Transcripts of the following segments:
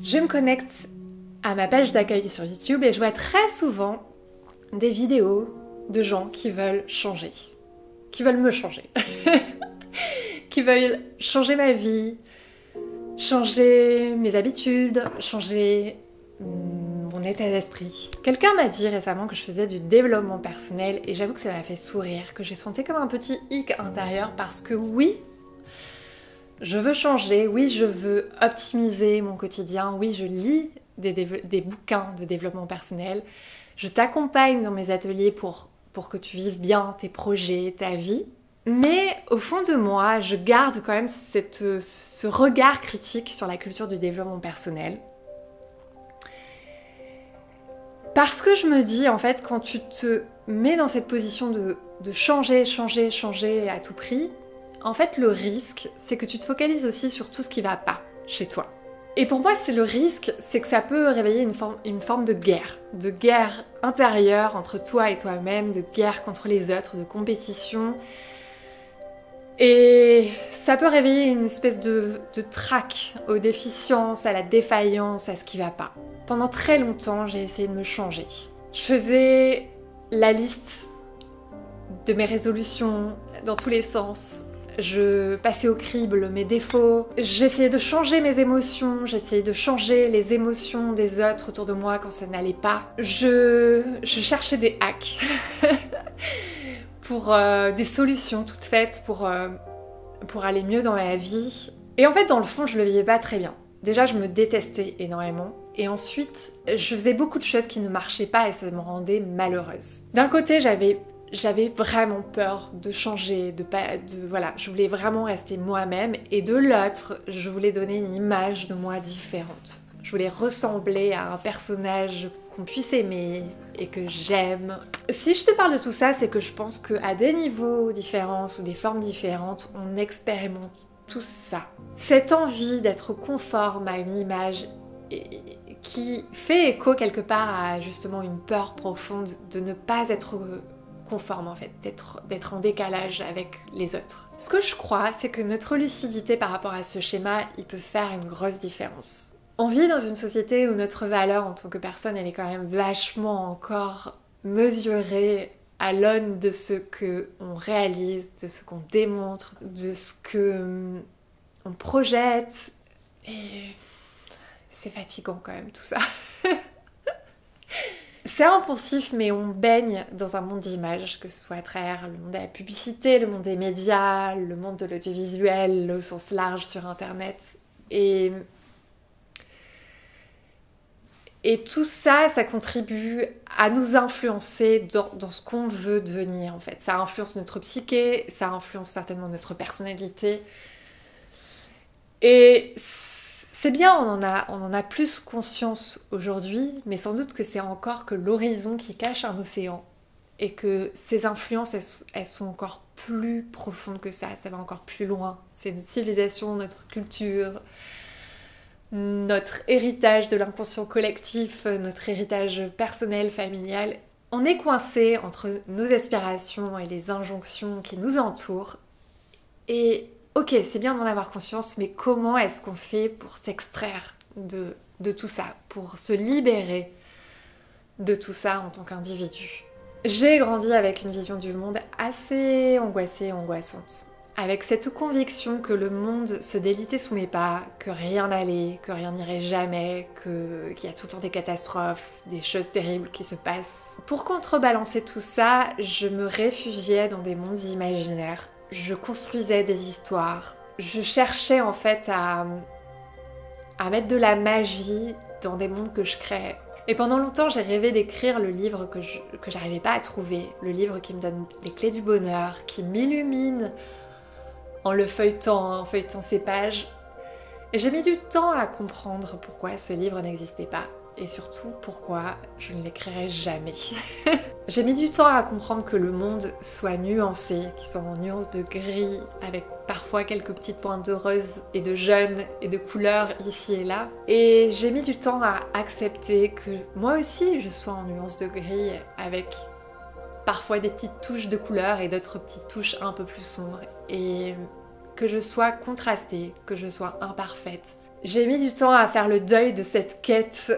Je me connecte à ma page d'accueil sur YouTube et je vois très souvent des vidéos de gens qui veulent changer, qui veulent me changer, qui veulent changer ma vie, changer mes habitudes, changer mon état d'esprit. Quelqu'un m'a dit récemment que je faisais du développement personnel et j'avoue que ça m'a fait sourire, que j'ai senti comme un petit hic intérieur parce que oui, je veux changer, oui, je veux optimiser mon quotidien, oui, je lis des bouquins de développement personnel, je t'accompagne dans mes ateliers pour que tu vives bien tes projets, ta vie. Mais au fond de moi, je garde quand même ce regard critique sur la culture du développement personnel. Parce que je me dis, en fait, quand tu te mets dans cette position de changer à tout prix, en fait, le risque, c'est que tu te focalises aussi sur tout ce qui va pas chez toi. Et pour moi, c'est le risque, c'est que ça peut réveiller une forme de guerre intérieure entre toi et toi-même, de guerre contre les autres, de compétition. Et ça peut réveiller une espèce de trac aux déficiences, à la défaillance, à ce qui va pas. Pendant très longtemps, j'ai essayé de me changer. Je faisais la liste de mes résolutions dans tous les sens. Je passais au crible mes défauts. J'essayais de changer mes émotions. J'essayais de changer les émotions des autres autour de moi quand ça n'allait pas. Je cherchais des hacks. Pour des solutions toutes faites pour aller mieux dans ma vie. Et en fait, dans le fond, je le vivais pas très bien. Déjà, je me détestais énormément. Et ensuite, je faisais beaucoup de choses qui ne marchaient pas et ça me rendait malheureuse. D'un côté, j'avais vraiment peur de changer, voilà, je voulais vraiment rester moi-même. Et de l'autre, je voulais donner une image de moi différente. Je voulais ressembler à un personnage qu'on puisse aimer et que j'aime. Si je te parle de tout ça, c'est que je pense qu'à des niveaux différents ou des formes différentes, on expérimente tout ça. Cette envie d'être conforme à une image qui fait écho quelque part à justement une peur profonde de ne pas être conforme en fait, d'être en décalage avec les autres. Ce que je crois, c'est que notre lucidité par rapport à ce schéma, il peut faire une grosse différence. On vit dans une société où notre valeur en tant que personne, elle est quand même vachement encore mesurée à l'aune de ce qu'on réalise, de ce qu'on démontre, de ce qu'on projette. Et c'est fatigant quand même tout ça. C'est impulsif, mais on baigne dans un monde d'images, que ce soit à travers le monde de la publicité, le monde des médias, le monde de l'audiovisuel, au sens large sur Internet. Et tout ça, ça contribue à nous influencer dans ce qu'on veut devenir, en fait. Ça influence notre psyché, ça influence certainement notre personnalité. Et c'est bien, on en a plus conscience aujourd'hui, mais sans doute que c'est encore que l'horizon qui cache un océan. Et que ces influences, elles sont encore plus profondes que ça va encore plus loin. C'est notre civilisation, notre culture, notre héritage de l'inconscient collectif, notre héritage personnel, familial. On est coincé entre nos aspirations et les injonctions qui nous entourent. Et ok, c'est bien d'en avoir conscience, mais comment est-ce qu'on fait pour s'extraire de tout ça, pour se libérer de tout ça en tant qu'individu? J'ai grandi avec une vision du monde assez angoissée et angoissante. Avec cette conviction que le monde se délitait sous mes pas, que rien n'allait, que rien n'irait jamais, qu'il y a tout le temps des catastrophes, des choses terribles qui se passent. Pour contrebalancer tout ça, je me réfugiais dans des mondes imaginaires. Je construisais des histoires. Je cherchais en fait à mettre de la magie dans des mondes que je créais. Et pendant longtemps, j'ai rêvé d'écrire le livre que j'arrivais pas à trouver. Le livre qui me donne les clés du bonheur, qui m'illumine en le feuilletant, en feuilletant ces pages. Et j'ai mis du temps à comprendre pourquoi ce livre n'existait pas. Et surtout, pourquoi je ne l'écrirai jamais. J'ai mis du temps à comprendre que le monde soit nuancé, qu'il soit en nuances de gris, avec parfois quelques petites pointes de rose et de jaune et de couleurs ici et là. Et j'ai mis du temps à accepter que moi aussi je sois en nuances de gris, avec parfois des petites touches de couleurs et d'autres petites touches un peu plus sombres. Et que je sois contrastée, que je sois imparfaite. J'ai mis du temps à faire le deuil de cette quête,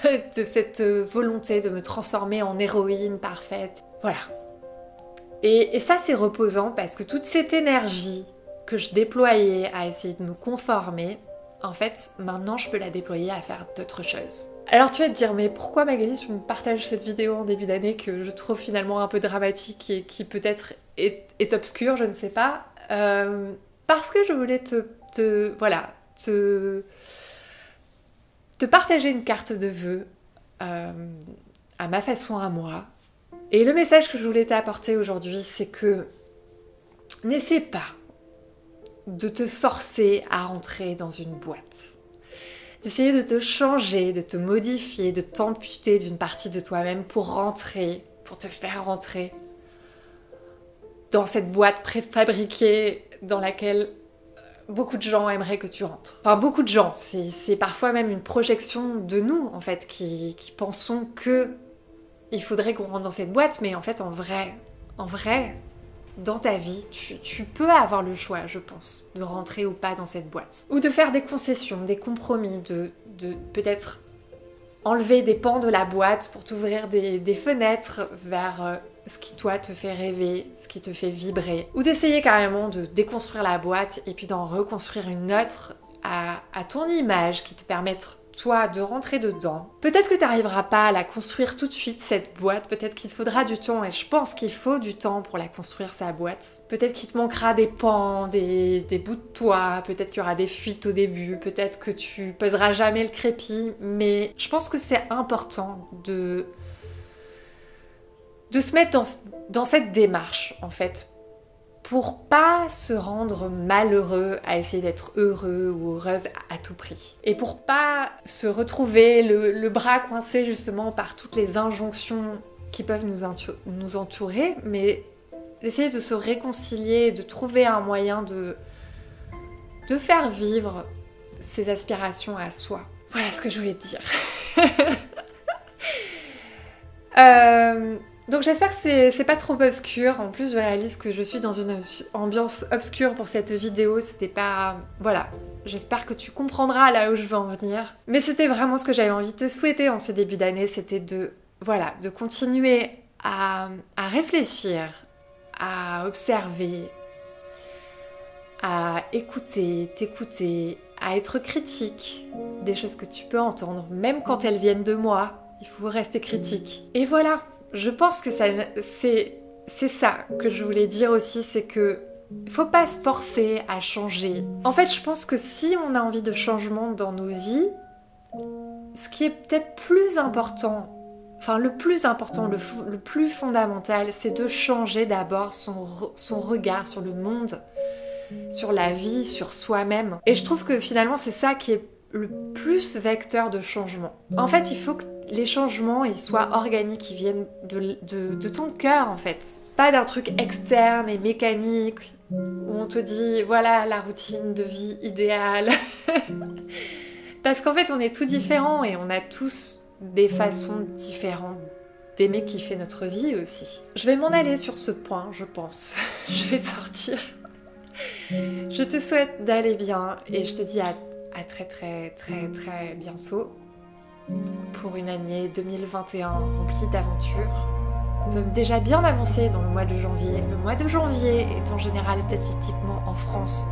de cette volonté de me transformer en héroïne parfaite. Voilà. Et ça, c'est reposant parce que toute cette énergie que je déployais à essayer de me conformer, en fait, maintenant, je peux la déployer à faire d'autres choses. Alors tu vas te dire, mais pourquoi Magali, tu me partages cette vidéo en début d'année que je trouve finalement un peu dramatique et qui peut-être est obscure, je ne sais pas. Parce que je voulais te partager une carte de vœux à ma façon à moi. Et le message que je voulais t'apporter aujourd'hui, c'est que n'essaie pas de te forcer à rentrer dans une boîte. D'essayer de te changer, de te modifier, de t'amputer d'une partie de toi-même pour rentrer, pour te faire rentrer dans cette boîte préfabriquée dans laquelle beaucoup de gens aimeraient que tu rentres. Enfin, beaucoup de gens, c'est parfois même une projection de nous, en fait, qui pensons que il faudrait qu'on rentre dans cette boîte, mais en fait, en vrai, dans ta vie, tu peux avoir le choix, je pense, de rentrer ou pas dans cette boîte. Ou de faire des concessions, des compromis, de peut-être enlever des pans de la boîte pour t'ouvrir des fenêtres vers ce qui, toi, te fait rêver, ce qui te fait vibrer. Ou d'essayer carrément de déconstruire la boîte et puis d'en reconstruire une autre à ton image qui te permette toi de rentrer dedans. Peut-être que tu n'arriveras pas à la construire tout de suite, cette boîte. Peut-être qu'il te faudra du temps, et je pense qu'il faut du temps pour la construire, sa boîte. Peut-être qu'il te manquera des pans, des bouts de toi. Peut-être qu'il y aura des fuites au début. Peut-être que tu pèseras jamais le crépi. Mais je pense que c'est important de se mettre dans cette démarche, en fait, pour pas se rendre malheureux à essayer d'être heureux ou heureuse à tout prix. Et pour pas se retrouver le bras coincé justement par toutes les injonctions qui peuvent nous entourer, mais d'essayer de se réconcilier, de trouver un moyen de faire vivre ses aspirations à soi. Voilà ce que je voulais te dire. Donc j'espère que c'est pas trop obscur. En plus, je réalise que je suis dans une ambiance obscure pour cette vidéo. C'était pas... Voilà. J'espère que tu comprendras là où je veux en venir. Mais c'était vraiment ce que j'avais envie de te souhaiter en ce début d'année. C'était de continuer à réfléchir, à observer, à écouter, t'écouter, à être critique des choses que tu peux entendre. Même quand elles viennent de moi, il faut rester critique. Et voilà. Je pense que c'est ça que je voulais dire aussi, c'est que faut pas se forcer à changer. En fait, je pense que si on a envie de changement dans nos vies, ce qui est peut-être plus important, enfin le plus important, le plus fondamental, c'est de changer d'abord son regard sur le monde, sur la vie, sur soi-même. Et je trouve que finalement, c'est ça qui est le plus vecteur de changement. En fait, il faut que les changements ils soient organiques, ils viennent de ton cœur en fait. Pas d'un truc externe et mécanique où on te dit voilà la routine de vie idéale. Parce qu'en fait on est tous différents et on a tous des façons différentes d'aimer kiffer notre vie aussi. Je vais m'en aller sur ce point, je pense. Je vais te sortir. Je te souhaite d'aller bien et je te dis à très très très très bientôt pour une année 2021 remplie d'aventures. Nous sommes déjà bien avancés dans le mois de janvier. Le mois de janvier est en général statistiquement en France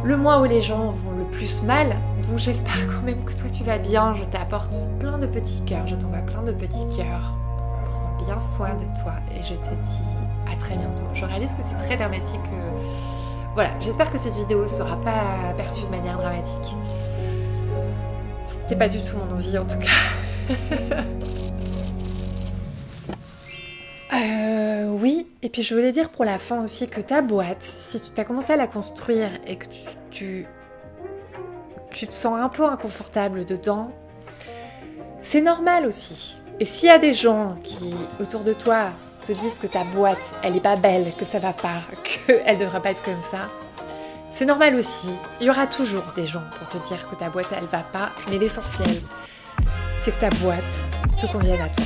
le mois où les gens vont le plus mal. Donc j'espère quand même que toi tu vas bien. Je t'apporte plein de petits cœurs, je t'envoie plein de petits cœurs. Prends bien soin de toi et je te dis à très bientôt. Je réalise que c'est très dramatique. Voilà, j'espère que cette vidéo ne sera pas perçue de manière dramatique. C'était pas du tout mon envie en tout cas. Oui, et puis je voulais dire pour la fin aussi que ta boîte, si tu as commencé à la construire et que tu te sens un peu inconfortable dedans, c'est normal aussi. Et s'il y a des gens qui, autour de toi, te disent que ta boîte, elle est pas belle, que ça va pas, qu'elle devrait pas être comme ça, c'est normal aussi. Il y aura toujours des gens pour te dire que ta boîte, elle va pas, mais l'essentiel, c'est que ta boîte te convienne à toi.